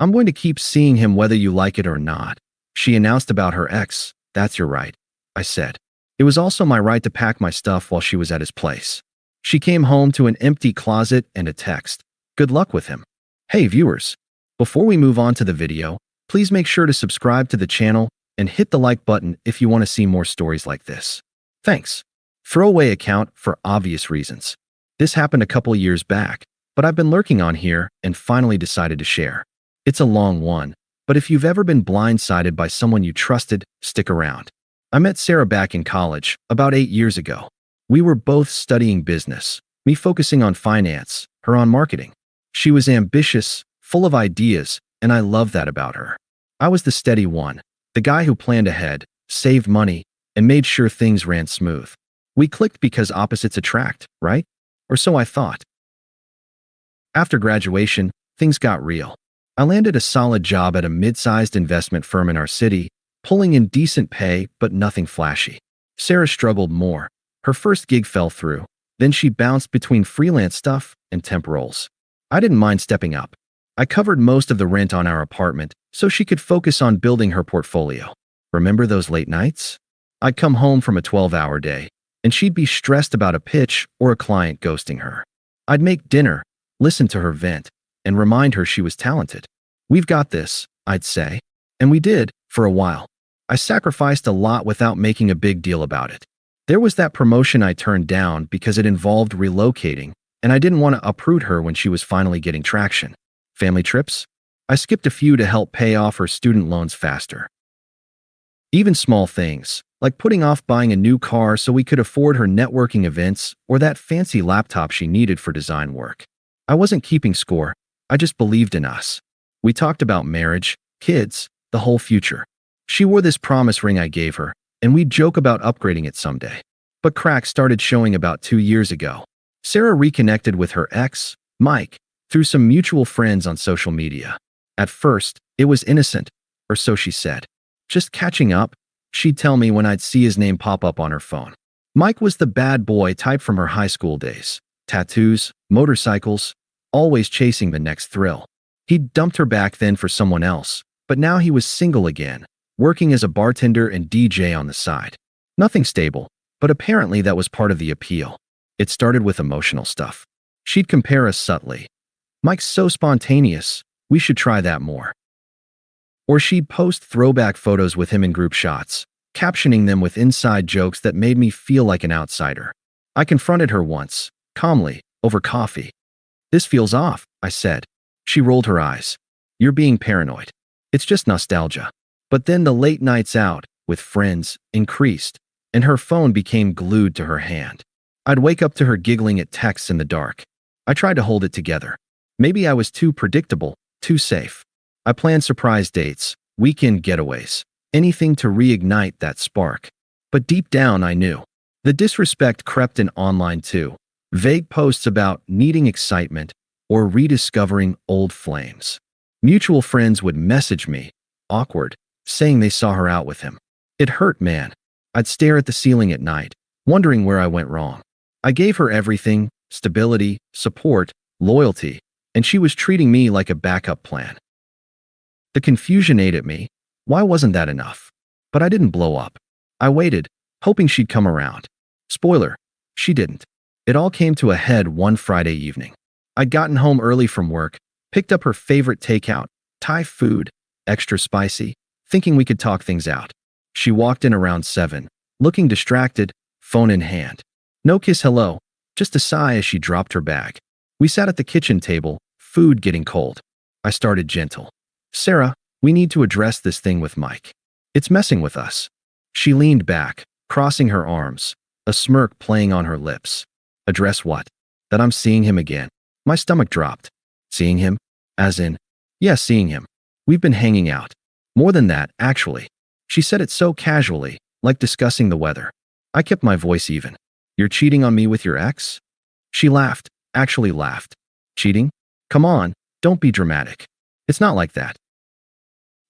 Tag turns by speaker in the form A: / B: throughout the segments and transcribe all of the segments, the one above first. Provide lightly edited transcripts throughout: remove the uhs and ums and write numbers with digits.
A: I'm going to keep seeing him whether you like it or not. She announced about her ex. That's your right, I said. It was also my right to pack my stuff while she was at his place. She came home to an empty closet and a text. Good luck with him. Hey viewers, before we move on to the video, please make sure to subscribe to the channel and hit the like button if you want to see more stories like this. Thanks. Throwaway account for obvious reasons. This happened a couple years back, but I've been lurking on here and finally decided to share. It's a long one, but if you've ever been blindsided by someone you trusted, stick around. I met Sarah back in college, about 8 years ago. We were both studying business, me focusing on finance, her on marketing. She was ambitious, full of ideas, and I loved that about her. I was the steady one, the guy who planned ahead, saved money, and made sure things ran smooth. We clicked because opposites attract, right? Or so I thought. After graduation, things got real. I landed a solid job at a mid-sized investment firm in our city, pulling in decent pay but nothing flashy. Sarah struggled more. Her first gig fell through. Then she bounced between freelance stuff and temp roles. I didn't mind stepping up. I covered most of the rent on our apartment so she could focus on building her portfolio. Remember those late nights? I'd come home from a 12-hour day, and she'd be stressed about a pitch or a client ghosting her. I'd make dinner, listen to her vent, and remind her she was talented. We've got this, I'd say. And we did, for a while. I sacrificed a lot without making a big deal about it. There was that promotion I turned down because it involved relocating, and I didn't want to uproot her when she was finally getting traction. Family trips? I skipped a few to help pay off her student loans faster. Even small things, like putting off buying a new car so we could afford her networking events or that fancy laptop she needed for design work. I wasn't keeping score, I just believed in us. We talked about marriage, kids, the whole future. She wore this promise ring I gave her, and we'd joke about upgrading it someday. But cracks started showing about 2 years ago. Sarah reconnected with her ex, Mike, through some mutual friends on social media. At first, it was innocent, or so she said. Just catching up, she'd tell me when I'd see his name pop up on her phone. Mike was the bad boy type from her high school days. Tattoos, motorcycles, always chasing the next thrill. He'd dumped her back then for someone else, but now he was single again, working as a bartender and DJ on the side. Nothing stable, but apparently that was part of the appeal. It started with emotional stuff. She'd compare us subtly. Mike's so spontaneous, we should try that more. Or she'd post throwback photos with him in group shots, captioning them with inside jokes that made me feel like an outsider. I confronted her once, calmly, over coffee. This feels off, I said. She rolled her eyes. You're being paranoid. It's just nostalgia. But then the late nights out, with friends, increased, and her phone became glued to her hand. I'd wake up to her giggling at texts in the dark. I tried to hold it together. Maybe I was too predictable, too safe. I planned surprise dates, weekend getaways, anything to reignite that spark. But deep down I knew. The disrespect crept in online too. Vague posts about needing excitement or rediscovering old flames. Mutual friends would message me, awkward, saying they saw her out with him. It hurt, man. I'd stare at the ceiling at night, wondering where I went wrong. I gave her everything, stability, support, loyalty, and she was treating me like a backup plan. The confusion ate at me. Why wasn't that enough? But I didn't blow up. I waited, hoping she'd come around. Spoiler, she didn't. It all came to a head one Friday evening. I'd gotten home early from work, picked up her favorite takeout, Thai food, extra spicy, thinking we could talk things out. She walked in around 7, looking distracted, phone in hand. No kiss hello, just a sigh as she dropped her bag. We sat at the kitchen table, food getting cold. I started gentle. Sarah, we need to address this thing with Mike. It's messing with us. She leaned back, crossing her arms, a smirk playing on her lips. Address what? That I'm seeing him again. My stomach dropped. Seeing him? As in, yes, seeing him. We've been hanging out. More than that, actually. She said it so casually, like discussing the weather. I kept my voice even. You're cheating on me with your ex? She laughed, actually laughed. Cheating? Come on, don't be dramatic. It's not like that.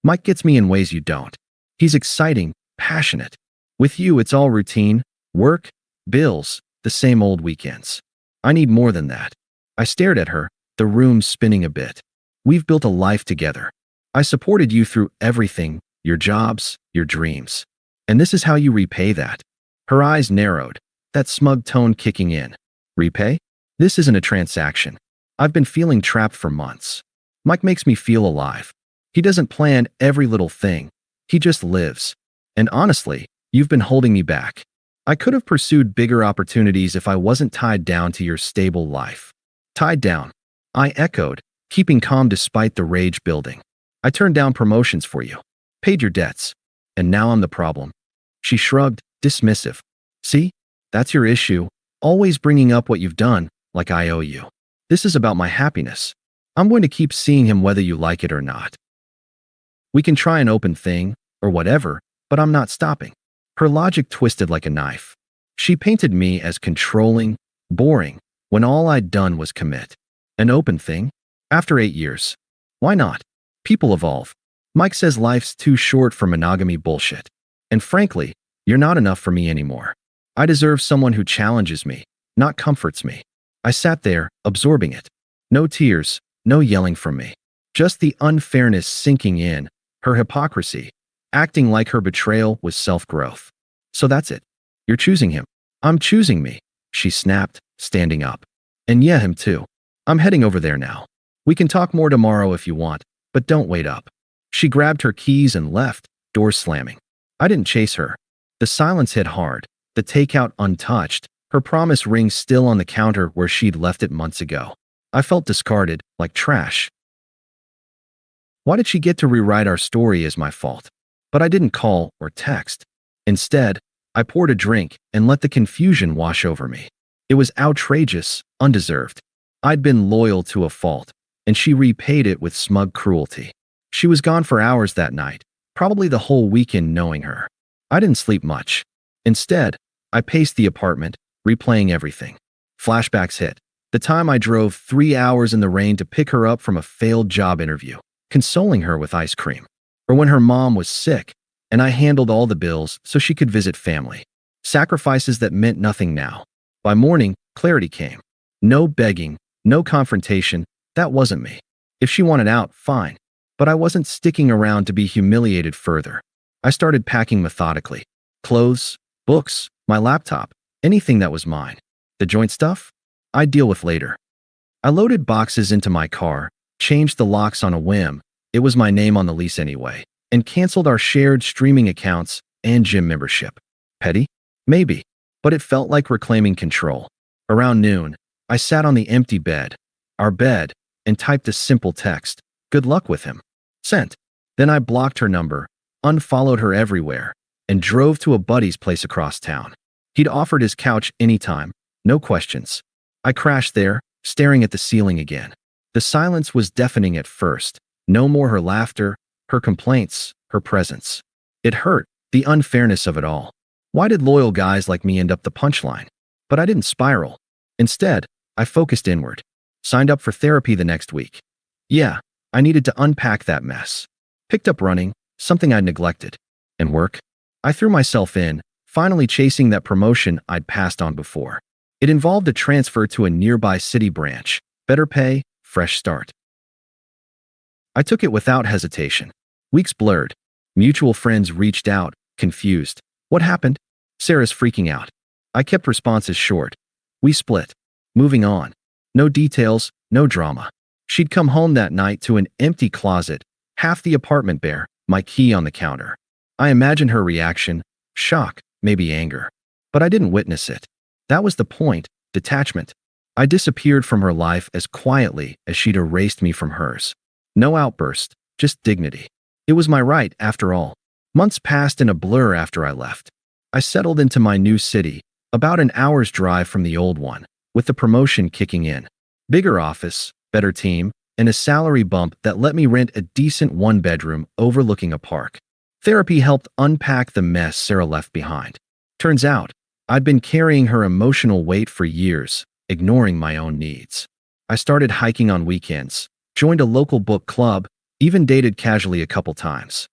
A: Mike gets me in ways you don't. He's exciting, passionate. With you, it's all routine, work, bills, the same old weekends. I need more than that. I stared at her, the room spinning a bit. We've built a life together. I supported you through everything, your jobs, your dreams. And this is how you repay that. Her eyes narrowed, that smug tone kicking in. Repay? This isn't a transaction. I've been feeling trapped for months. Mike makes me feel alive. He doesn't plan every little thing. He just lives. And honestly, you've been holding me back. I could have pursued bigger opportunities if I wasn't tied down to your stable life. Tied down. I echoed, keeping calm despite the rage building. I turned down promotions for you. Paid your debts. And now I'm the problem. She shrugged, dismissive. See? That's your issue. Always bringing up what you've done, like I owe you. This is about my happiness. I'm going to keep seeing him whether you like it or not. We can try an open thing, or whatever, but I'm not stopping. Her logic twisted like a knife. She painted me as controlling, boring, when all I'd done was commit. An open thing? After 8 years. Why not? People evolve. Mike says life's too short for monogamy bullshit. And frankly, you're not enough for me anymore. I deserve someone who challenges me, not comforts me. I sat there, absorbing it. No tears, no yelling from me. Just the unfairness sinking in, her hypocrisy, acting like her betrayal was self-growth. So that's it. You're choosing him. I'm choosing me, she snapped, standing up. And yeah, him too. I'm heading over there now. We can talk more tomorrow if you want, but don't wait up. She grabbed her keys and left, doors slamming. I didn't chase her. The silence hit hard, the takeout untouched, her promise ring still on the counter where she'd left it months ago. I felt discarded, like trash. Why did she get to rewrite our story as my fault? But I didn't call or text. Instead, I poured a drink and let the confusion wash over me. It was outrageous, undeserved. I'd been loyal to a fault, and she repaid it with smug cruelty. She was gone for hours that night, probably the whole weekend knowing her. I didn't sleep much. Instead, I paced the apartment, replaying everything. Flashbacks hit. The time I drove 3 hours in the rain to pick her up from a failed job interview, consoling her with ice cream. Or when her mom was sick, and I handled all the bills so she could visit family. Sacrifices that meant nothing now. By morning, clarity came. No begging, no confrontation, that wasn't me. If she wanted out, fine. But I wasn't sticking around to be humiliated further. I started packing methodically. Clothes, books, my laptop, anything that was mine. The joint stuff? I'd deal with later. I loaded boxes into my car, changed the locks on a whim, it was my name on the lease anyway, and canceled our shared streaming accounts and gym membership. Petty? Maybe. But it felt like reclaiming control. Around noon, I sat on the empty bed, our bed, and typed a simple text. Good luck with him. Sent. Then I blocked her number, unfollowed her everywhere, and drove to a buddy's place across town. He'd offered his couch anytime, no questions. I crashed there, staring at the ceiling again. The silence was deafening at first. No more her laughter, her complaints, her presence. It hurt, the unfairness of it all. Why did loyal guys like me end up the punchline? But I didn't spiral. Instead, I focused inward. Signed up for therapy the next week. Yeah, I needed to unpack that mess. Picked up running, something I'd neglected. And work? I threw myself in, finally chasing that promotion I'd passed on before. It involved a transfer to a nearby city branch. Better pay, fresh start. I took it without hesitation. Weeks blurred. Mutual friends reached out, confused. What happened? Sarah's freaking out. I kept responses short. We split. Moving on. No details, no drama. She'd come home that night to an empty closet, half the apartment bare, my key on the counter. I imagined her reaction, shock, maybe anger. But I didn't witness it. That was the point, detachment. I disappeared from her life as quietly as she'd erased me from hers. No outburst, just dignity. It was my right, after all. Months passed in a blur after I left. I settled into my new city, about an hour's drive from the old one, with the promotion kicking in. Bigger office, better team, and a salary bump that let me rent a decent one-bedroom overlooking a park. Therapy helped unpack the mess Sarah left behind. Turns out, I'd been carrying her emotional weight for years, ignoring my own needs. I started hiking on weekends, joined a local book club, even dated casually a couple times.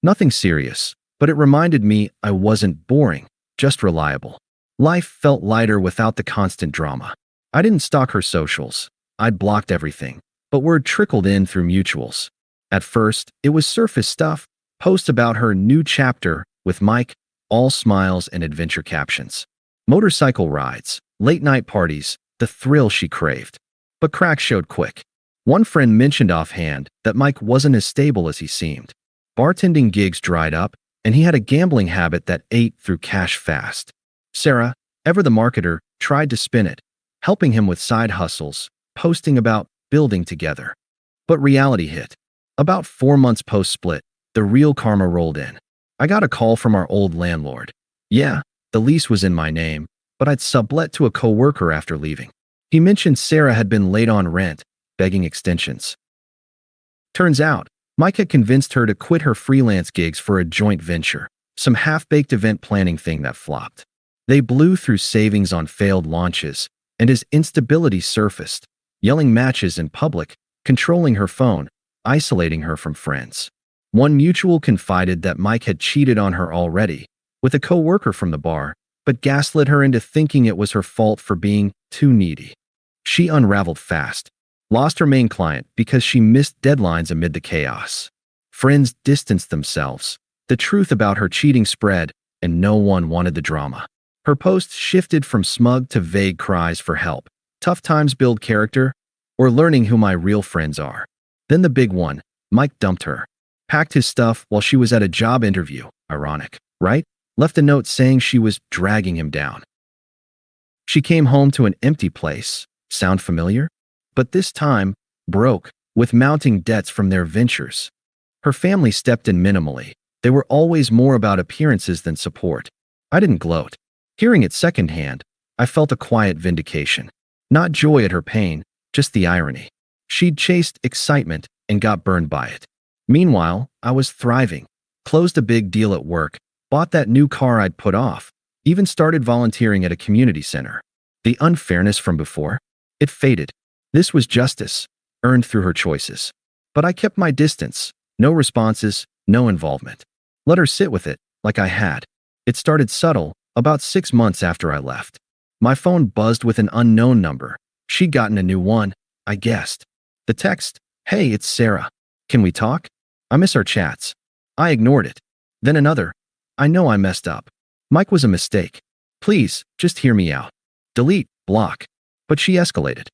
A: Nothing serious, but it reminded me I wasn't boring, just reliable. Life felt lighter without the constant drama. I didn't stalk her socials. I'd blocked everything. but word trickled in through mutuals. At first, it was surface stuff, posts about her new chapter with Mike, all smiles and adventure captions. Motorcycle rides, late-night parties, the thrill she craved. But cracks showed quick. One friend mentioned offhand that Mike wasn't as stable as he seemed. Bartending gigs dried up, and he had a gambling habit that ate through cash fast. Sarah, ever the marketer, tried to spin it, helping him with side hustles, posting about building together. But reality hit. About 4 months post-split, the real karma rolled in. I got a call from our old landlord. Yeah, the lease was in my name, but I'd sublet to a coworker after leaving. He mentioned Sarah had been late on rent, begging extensions. Turns out, Mike had convinced her to quit her freelance gigs for a joint venture, some half-baked event planning thing that flopped. They blew through savings on failed launches, and his instability surfaced, yelling matches in public, controlling her phone, isolating her from friends. One mutual confided that Mike had cheated on her already, with a coworker from the bar, but gaslit her into thinking it was her fault for being too needy. She unraveled fast, lost her main client because she missed deadlines amid the chaos. Friends distanced themselves. The truth about her cheating spread, and no one wanted the drama. Her posts shifted from smug to vague cries for help. Tough times build character, or learning who my real friends are. Then the big one, Mike dumped her. Packed his stuff while she was at a job interview. Ironic, right? Left a note saying she was dragging him down. She came home to an empty place. Sound familiar? But this time, broke, with mounting debts from their ventures. Her family stepped in minimally. They were always more about appearances than support. I didn't gloat. Hearing it secondhand, I felt a quiet vindication. Not joy at her pain, just the irony. She'd chased excitement and got burned by it. Meanwhile, I was thriving. Closed a big deal at work, bought that new car I'd put off, even started volunteering at a community center. The unfairness from before? It faded. This was justice, earned through her choices. But I kept my distance. No responses, no involvement. Let her sit with it, like I had. It started subtle, about 6 months after I left. My phone buzzed with an unknown number. She'd gotten a new one, I guessed. The text, "Hey, it's Sarah. Can we talk? I miss our chats." I ignored it. Then another, "I know I messed up. Mike was a mistake. Please, just hear me out." Delete, block. But she escalated.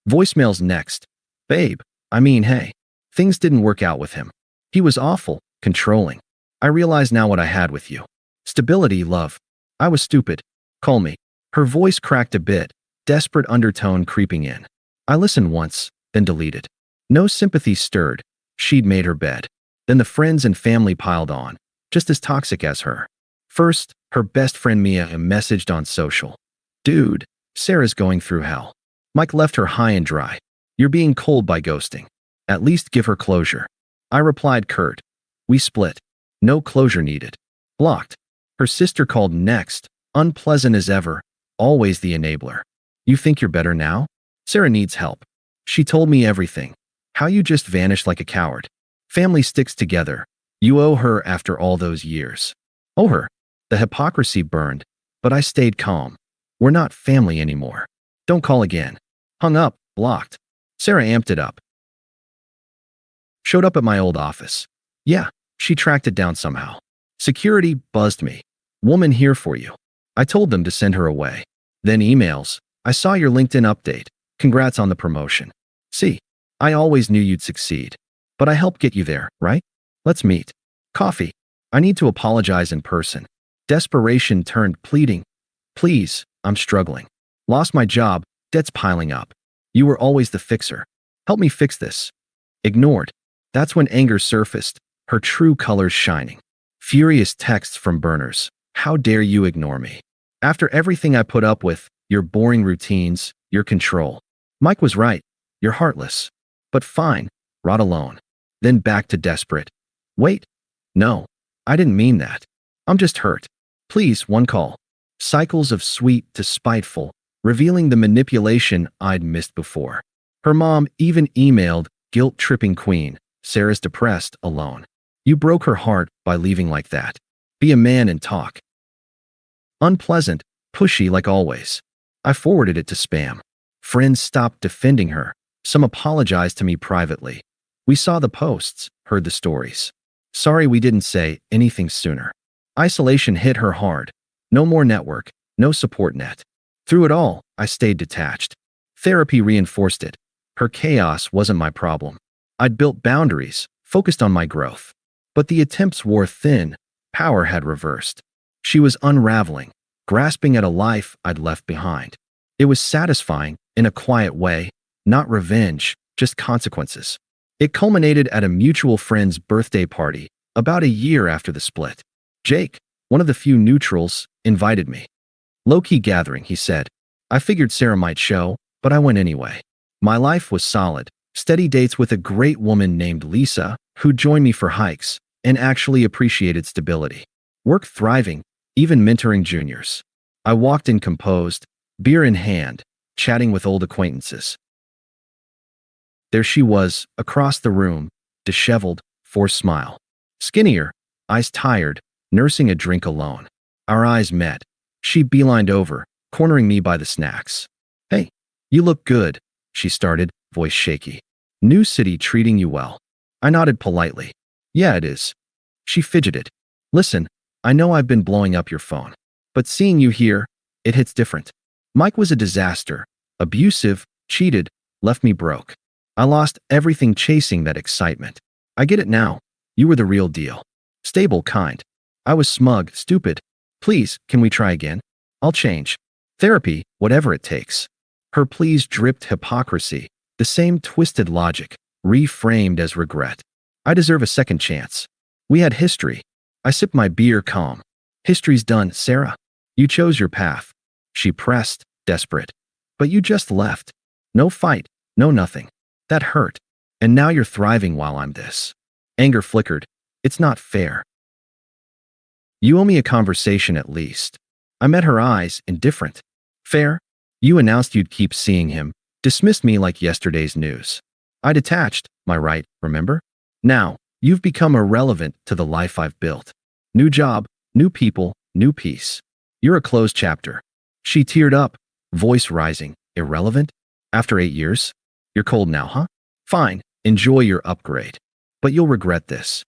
A: Voicemails next. "Babe, hey. Things didn't work out with him. He was awful, controlling. I realize now what I had with you. Stability, love. I was stupid. Call me." Her voice cracked a bit, desperate undertone creeping in. I listened once, then deleted. No sympathy stirred. She'd made her bed. Then the friends and family piled on, just as toxic as her. First, her best friend Mia messaged on social. "Dude, Sarah's going through hell." Mike left her high and dry. "You're being cold by ghosting. At least give her closure." I replied curt. "We split. No closure needed." Blocked. Her sister called next, unpleasant as ever, always the enabler. "You think you're better now? Sarah needs help. She told me everything. How you just vanished like a coward. Family sticks together. You owe her after all those years." Owe her. The hypocrisy burned, but I stayed calm. We're not family anymore. Don't call again. Hung up, blocked. Sarah amped it up. Showed up at my old office. Yeah, she tracked it down somehow. Security buzzed me. "Woman here for you." I told them to send her away. Then emails. "I saw your LinkedIn update. Congrats on the promotion. See, I always knew you'd succeed. But I helped get you there, right? Let's meet. Coffee. I need to apologize in person." Desperation turned pleading. "Please, I'm struggling. Lost my job, debts piling up. You were always the fixer. Help me fix this." Ignored. That's when anger surfaced, her true colors shining. Furious texts from burners. "How dare you ignore me? After everything I put up with, your boring routines, your control. Mike was right. You're heartless. But fine, rot alone." Then back to desperate. "Wait. No, I didn't mean that. I'm just hurt. Please, one call." Cycles of sweet to spiteful, revealing the manipulation I'd missed before. Her mom even emailed, "Guilt-tripping queen. Sarah's depressed, alone. You broke her heart by leaving like that. Be a man and talk." Unpleasant, pushy like always. I forwarded it to spam. Friends stopped defending her. Some apologized to me privately. We saw the posts, heard the stories. Sorry we didn't say anything sooner. Isolation hit her hard. No more network, no support net. Through it all, I stayed detached. Therapy reinforced it. Her chaos wasn't my problem. I'd built boundaries, focused on my growth. But the attempts wore thin. Power had reversed. She was unraveling, grasping at a life I'd left behind. It was satisfying, in a quiet way, not revenge, just consequences. It culminated at a mutual friend's birthday party, about a year after the split. Jake, one of the few neutrals, invited me. Low-key gathering, he said. I figured Sarah might show, but I went anyway. My life was solid, steady dates with a great woman named Lisa, who joined me for hikes, and actually appreciated stability. Work thriving, even mentoring juniors. I walked in composed, beer in hand, chatting with old acquaintances. There she was, across the room, disheveled, forced smile. Skinnier, eyes tired, nursing a drink alone. Our eyes met. She beelined over, cornering me by the snacks. Hey, you look good, she started, voice shaky. New city treating you well. I nodded politely. Yeah, it is. She fidgeted. Listen, I know I've been blowing up your phone, but seeing you here, it hits different. Mike was a disaster, abusive, cheated, left me broke. I lost everything chasing that excitement. I get it now. You were the real deal. Stable kind. I was smug, stupid. Please, can we try again? I'll change. Therapy, whatever it takes. Her pleas dripped hypocrisy, the same twisted logic, reframed as regret. I deserve a second chance. We had history. I sipped my beer calm. History's done, Sarah. You chose your path. She pressed, desperate. But you just left. No fight, no nothing. That hurt. And now you're thriving while I'm this. Anger flickered. It's not fair. You owe me a conversation at least. I met her eyes, indifferent. Fair? You announced you'd keep seeing him, dismissed me like yesterday's news. I detached, my right, remember? Now, you've become irrelevant to the life I've built. New job, new people, new peace. You're a closed chapter. She teared up, voice rising. Irrelevant? After 8 years? You're cold now, huh? Fine, enjoy your upgrade. But you'll regret this.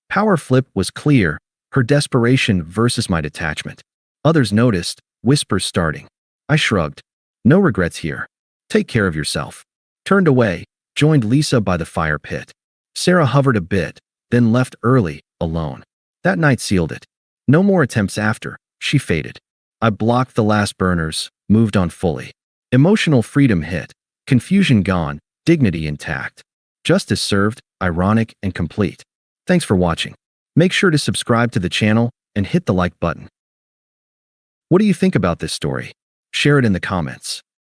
A: Power flip was clear, her desperation versus my detachment. Others noticed, whispers starting. I shrugged. No regrets here. Take care of yourself. Turned away, joined Lisa by the fire pit. Sarah hovered a bit, then left early, alone. That night sealed it. No more attempts after, she faded. I blocked the last burners, moved on fully. Emotional freedom hit. Confusion gone, dignity intact. Justice served, ironic and complete. Thanks for watching. Make sure to subscribe to the channel and hit the like button. What do you think about this story? Share it in the comments.